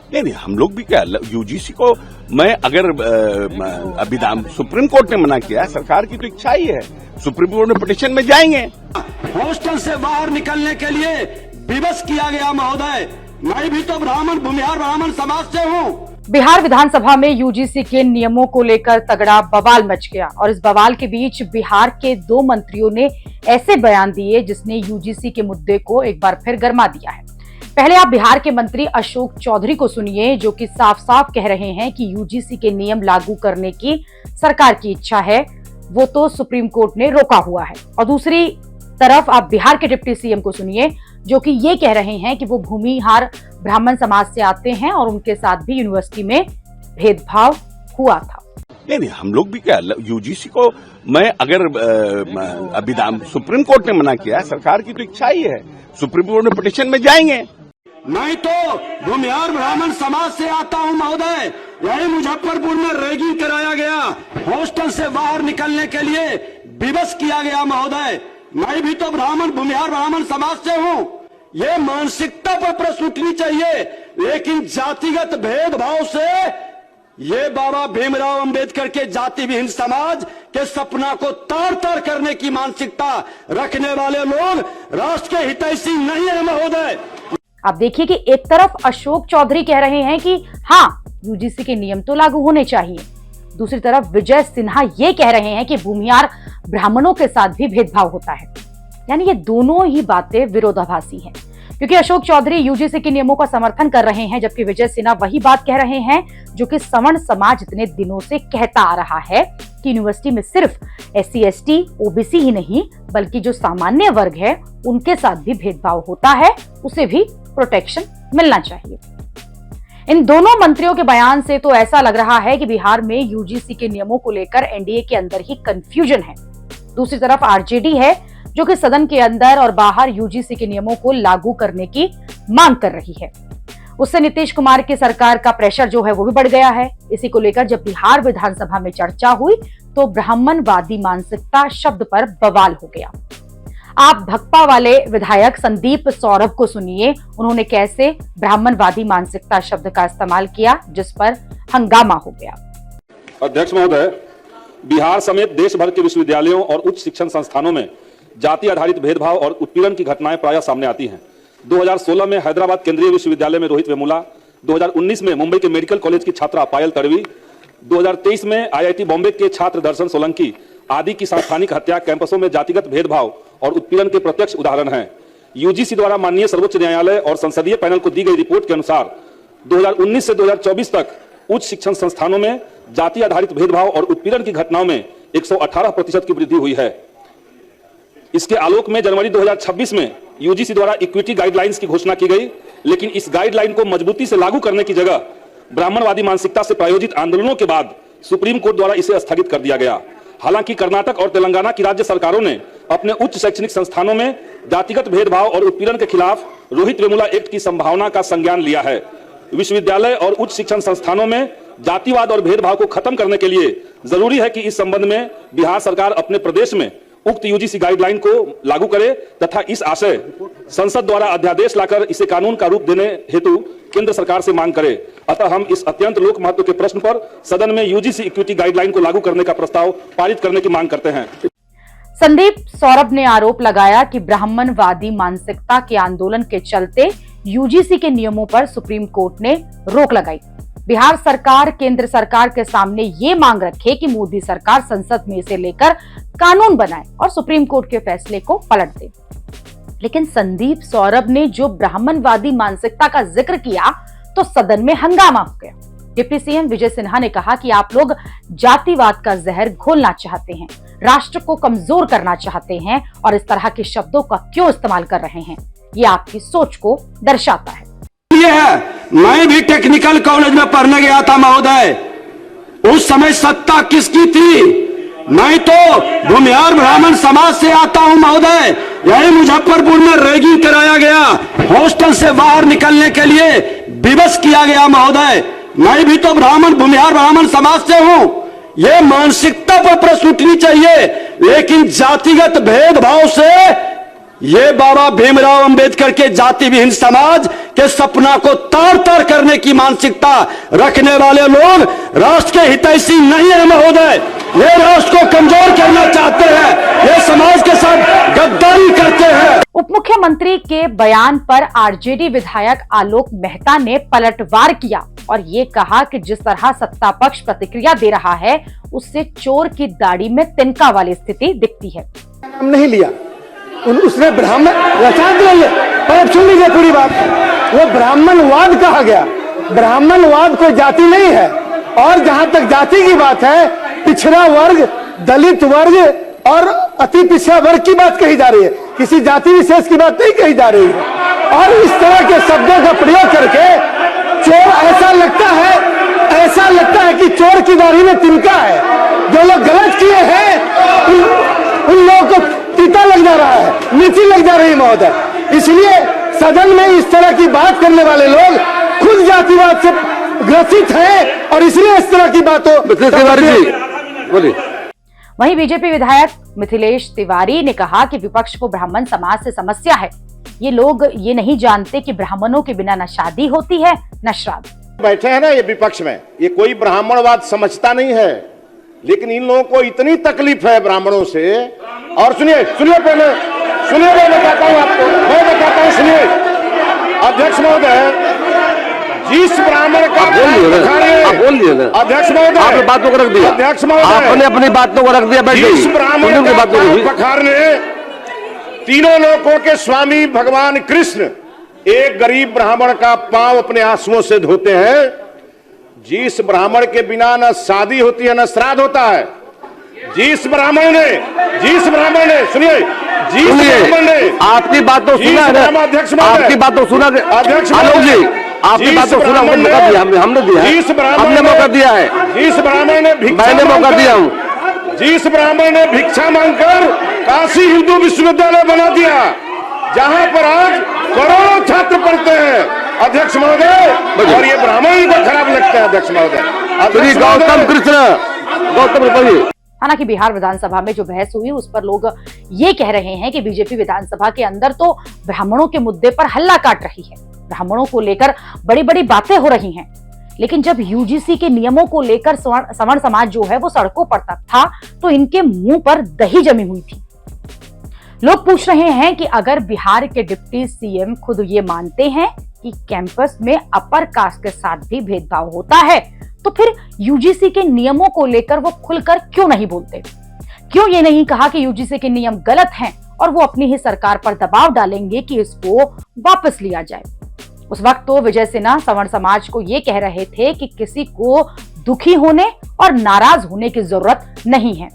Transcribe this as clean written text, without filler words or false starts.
नहीं, हम लोग भी क्या, यूजीसी को मैं अगर विधान सुप्रीम कोर्ट ने मना किया, सरकार की तो इच्छा ही है, सुप्रीम कोर्ट में पिटीशन में जाएंगे। हॉस्टल से बाहर निकलने के लिए विवश किया गया महोदय। मैं भी तो भूमिहार ब्राह्मण समाज से हूँ। बिहार विधानसभा में यूजीसी के नियमों को लेकर तगड़ा बवाल मच गया और इस बवाल के बीच बिहार के 2 मंत्रियों ने ऐसे बयान दिए जिसने यूजीसी के मुद्दे को एक बार फिर गरमा दिया है। पहले आप बिहार के मंत्री अशोक चौधरी को सुनिए, जो कि साफ साफ कह रहे हैं कि यूजीसी के नियम लागू करने की सरकार की इच्छा है, वो तो सुप्रीम कोर्ट ने रोका हुआ है। और दूसरी तरफ आप बिहार के डिप्टी सीएम को सुनिए, जो कि ये कह रहे हैं कि वो भूमिहार ब्राह्मण समाज से आते हैं और उनके साथ भी यूनिवर्सिटी में भेदभाव हुआ था। नहीं, हम लोग भी क्या, यूजीसी को मैं अगर विधान सुप्रीम कोर्ट ने मना किया, सरकार की तो इच्छा ही है, सुप्रीम कोर्ट में पिटीशन में जाएंगे। मैं तो भूमिहार ब्राह्मण समाज से आता हूं महोदय। यही मुजफ्फरपुर में रैगिंग कराया गया, हॉस्टल से बाहर निकलने के लिए विवश किया गया महोदय। मैं भी तो भूमिहार ब्राह्मण समाज से हूँ। ये मानसिकता पर प्रश्न उठनी चाहिए, लेकिन जातिगत भेदभाव से ये बाबा भीमराव अंबेडकर के जाति विहीन समाज के सपना को तार तार करने की मानसिकता रखने वाले लोग राष्ट्र के हितैषी नहीं है महोदय। आप देखिए कि एक तरफ अशोक चौधरी कह रहे हैं कि हाँ, यूजीसी के नियम तो लागू होने चाहिए, दूसरी तरफ विजय सिन्हा ये कह रहे हैं कि भूमिहार ब्राह्मणों के साथ भी भेदभाव होता है। यानी ये दोनों ही बातें विरोधाभासी हैं, क्योंकि अशोक चौधरी यूजीसी के नियमों का समर्थन कर रहे हैं, जबकि विजय सिन्हा वही बात कह रहे हैं जो कि सवर्ण समाज इतने दिनों से कहता आ रहा है कि यूनिवर्सिटी में सिर्फ SC ST OBC ही नहीं, बल्कि जो सामान्य वर्ग है उनके साथ भी भेदभाव होता है, उसे भी प्रोटेक्शन मिलना चाहिए। इन दोनों मंत्रियों के बयान से तो ऐसा लग रहा है कि बिहार में यूजीसी के नियमों को लेकर एनडीए के अंदर ही कंफ्यूजन है। दूसरी तरफ आरजेडी है, जो कि सदन के अंदर और बाहर यूजीसी के नियमों को लागू करने की मांग कर रही है। उससे नीतीश कुमार की सरकार का प्रेशर जो है वो भी बढ़ गया है। इसी को लेकर जब बिहार विधानसभा में चर्चा हुई तो ब्राह्मणवादी मानसिकता शब्द पर बवाल हो गया। आप भकपा वाले विधायक संदीप सौरभ को सुनिए, उन्होंने कैसे ब्राह्मणवादी मानसिकता शब्द का इस्तेमाल किया, जिस पर हंगामा हो गया। अध्यक्ष महोदय, बिहार समेत देश भर के विश्वविद्यालयों और उच्च शिक्षण संस्थानों में जाति आधारित भेदभाव और उत्पीड़न की घटनाएं प्रायः सामने आती हैं। 2016 में हैदराबाद केंद्रीय विश्वविद्यालय में रोहित वेमुला, 2019 में मुंबई के मेडिकल कॉलेज की छात्रा पायल तड़वी, 2023 में IIT बॉम्बे के छात्र दर्शन सोलंकी आदि की सांस्थानिक हत्या कैंपसों में जातिगत भेदभाव और उत्पीड़न के प्रत्यक्ष उदाहरण हैं। यूजीसी द्वारा माननीय सर्वोच्च न्यायालय और संसदीय पैनल को दी गई रिपोर्ट के अनुसार 2019 से 2024 तक उच्च शिक्षण संस्थानों में जाति आधारित भेदभाव और उत्पीड़न की घटनाओं में 118% की वृद्धि हुई है। इसके आलोक में जनवरी 2026 में यूजीसी द्वारा इक्विटी गाइडलाइंस की घोषणा की गई, लेकिन इस गाइडलाइन को मजबूती से लागू करने की जगह ब्राह्मणवादी मानसिकता से प्रायोजित आंदोलनों के बाद सुप्रीम कोर्ट द्वारा इसे स्थगित कर दिया गया। हालांकि कर्नाटक और तेलंगाना की राज्य सरकारों ने अपने उच्च शैक्षणिक संस्थानों में जातिगत भेदभाव और उत्पीड़न के खिलाफ रोहित वेमुला एक्ट की संभावना का संज्ञान लिया है। विश्वविद्यालय और उच्च शिक्षण संस्थानों में जातिवाद और भेदभाव को खत्म करने के लिए जरूरी है कि इस संबंध में बिहार सरकार अपने प्रदेश में उक्त यूजीसी गाइडलाइन को लागू करे तथा इस आशय संसद द्वारा अध्यादेश लाकर इसे कानून का रूप देने हेतु केंद्र सरकार से मांग करे। अतः हम इस अत्यंत लोक महत्व के प्रश्न पर सदन में यूजीसी इक्विटी गाइडलाइन को लागू करने का प्रस्ताव पारित करने की मांग करते हैं। संदीप सौरभ ने आरोप लगाया कि ब्राह्मणवादी मानसिकता के आंदोलन के चलते यूजीसी के नियमों पर सुप्रीम कोर्ट ने रोक लगाई। बिहार सरकार केंद्र सरकार के सामने ये मांग रखे कि मोदी सरकार संसद में इसे लेकर कानून बनाए और सुप्रीम कोर्ट के फैसले को पलट दे। लेकिन संदीप सौरभ ने जो ब्राह्मणवादी मानसिकता का जिक्र किया तो सदन में हंगामा हो गया। डिप्टी सीएम विजय सिन्हा ने कहा कि आप लोग जातिवाद का जहर घोलना चाहते हैं, राष्ट्र को कमजोर करना चाहते हैं और इस तरह के शब्दों का क्यों इस्तेमाल कर रहे हैं, ये आपकी सोच को दर्शाता है। ये है, मैं भी टेक्निकल कॉलेज में पढ़ने गया था महोदय। उस समय सत्ता किसकी थी? मैं तो भूमिहार ब्राह्मण समाज से आता हूं महोदय। यही मुजफ्फरपुर में रैगिंग कराया गया, हॉस्टल से बाहर निकलने के लिए विवश किया गया महोदय। मैं भी तो भूमिहार ब्राह्मण समाज से हूं। ये मानसिकता पर प्रश्न उठनी चाहिए, लेकिन जातिगत भेदभाव से ये बाबा भीमराव अंबेडकर के जाति विहीन समाज के सपना को तार तार करने की मानसिकता रखने वाले लोग राष्ट्र के हितैषी नहीं है महोदय। ये राष्ट्र को कमजोर करना चाहते हैं, ये समाज के साथ गद्दारी करते हैं। उप मुख्यमंत्री के बयान पर आरजेडी विधायक आलोक मेहता ने पलटवार किया और ये कहा कि जिस तरह सत्ता पक्ष प्रतिक्रिया दे रहा है उससे चोर की दाढ़ी में तिनका वाली स्थिति दिखती है। नाम नहीं लिया, उसने ब्राह्मण रचा दिया। पर अब सुन लीजिए पूरी बात, वो ब्राह्मणवाद कहा गया। ब्राह्मणवाद कोई जाति नहीं है। और जहां तक जाति की बात है, पिछड़ा वर्ग, दलित वर्ग और अति पिछड़ा वर्ग की बात कही जा रही है, किसी जाति विशेष की बात नहीं कही जा रही है। और इस तरह के शब्दों का प्रयोग करके चोर, ऐसा लगता है कि चोर की दाढ़ी में तिनका है। जो लोग गलत किए हैं उन लोगों को तीता लग जा रहा है, नीति लग जा रही है महोदय। इसलिए सदन में इस तरह की बात करने वाले लोग खुद जातिवाद से ग्रसित हैं और इसलिए इस तरह की बातों। वहीं बीजेपी विधायक मिथिलेश तिवारी ने कहा कि विपक्ष को ब्राह्मण समाज से समस्या है। ये लोग ये नहीं जानते कि ब्राह्मणों के बिना न शादी होती है न श्राद्ध। बैठे हैं ना ये विपक्ष में, ये कोई ब्राह्मणवाद समझता नहीं है, लेकिन इन लोगों को इतनी तकलीफ है ब्राह्मणों से। और सुनिए पहले सुनिए, मैं बताता हूं आपको, सुनिए। अध्यक्ष महोदय, जिस ब्राह्मण का बोलिए ना अध्यक्ष महोदय, आपने बातों को रख दिया, अध्यक्ष महोदय आपने अपनी बातों को रख दिया, जिस ब्राह्मण का पखारने तीनों लोकों के स्वामी भगवान कृष्ण एक गरीब ब्राह्मण का पांव अपने आंसुओं से धोते हैं, जिस ब्राह्मण के बिना न शादी होती है न श्राद्ध होता है, जिस ब्राह्मण ने सुनिए, जिस ब्राह्मण ने आपकी बात तो सुना है, अध्यक्ष आपकी बात तो सुना, अध्यक्ष आलोक जी आपकी बात तो सुना, हमने दिया है, हमने मौका दिया है, जिस ब्राह्मण ने मैंने मौका दिया हूँ, जिस ब्राह्मण ने भिक्षा मांगकर काशी हिंदू विश्वविद्यालय बना दिया, जहां पर आज करोड़ों छात्र पढ़ते हैं अध्यक्ष महोदय, और ये ब्राह्मण को खराब लगता है अध्यक्ष महोदय। गौतम कृष्ण हालांकि बिहार विधानसभा में जो बहस हुई उस पर लोग ये कह रहे हैं कि बीजेपी विधानसभा के अंदर तो ब्राह्मणों के मुद्दे पर हल्ला काट रही है, ब्राह्मणों को लेकर बड़ी बड़ी बातें हो रही हैं। लेकिन जब यूजीसी के नियमों को लेकर सवर्ण समाज जो है वो सड़कों पर था तो इनके मुंह पर दही जमी हुई थी। लोग पूछ रहे हैं कि अगर बिहार के डिप्टी सीएम खुद ये मानते हैं कि कैंपस में अपर कास्ट के साथ भी भेदभाव होता है तो फिर यूजीसी के नियमों को लेकर वो खुलकर क्यों नहीं बोलते? क्यों ये नहीं कहा कि यूजीसी के नियम गलत हैं और वो अपनी ही सरकार पर दबाव डालेंगे कि इसको वापस लिया जाए? उस वक्त तो विजय सिन्हा सवर्ण समाज को ये कह रहे थे कि किसी को दुखी होने और नाराज होने की जरूरत नहीं है।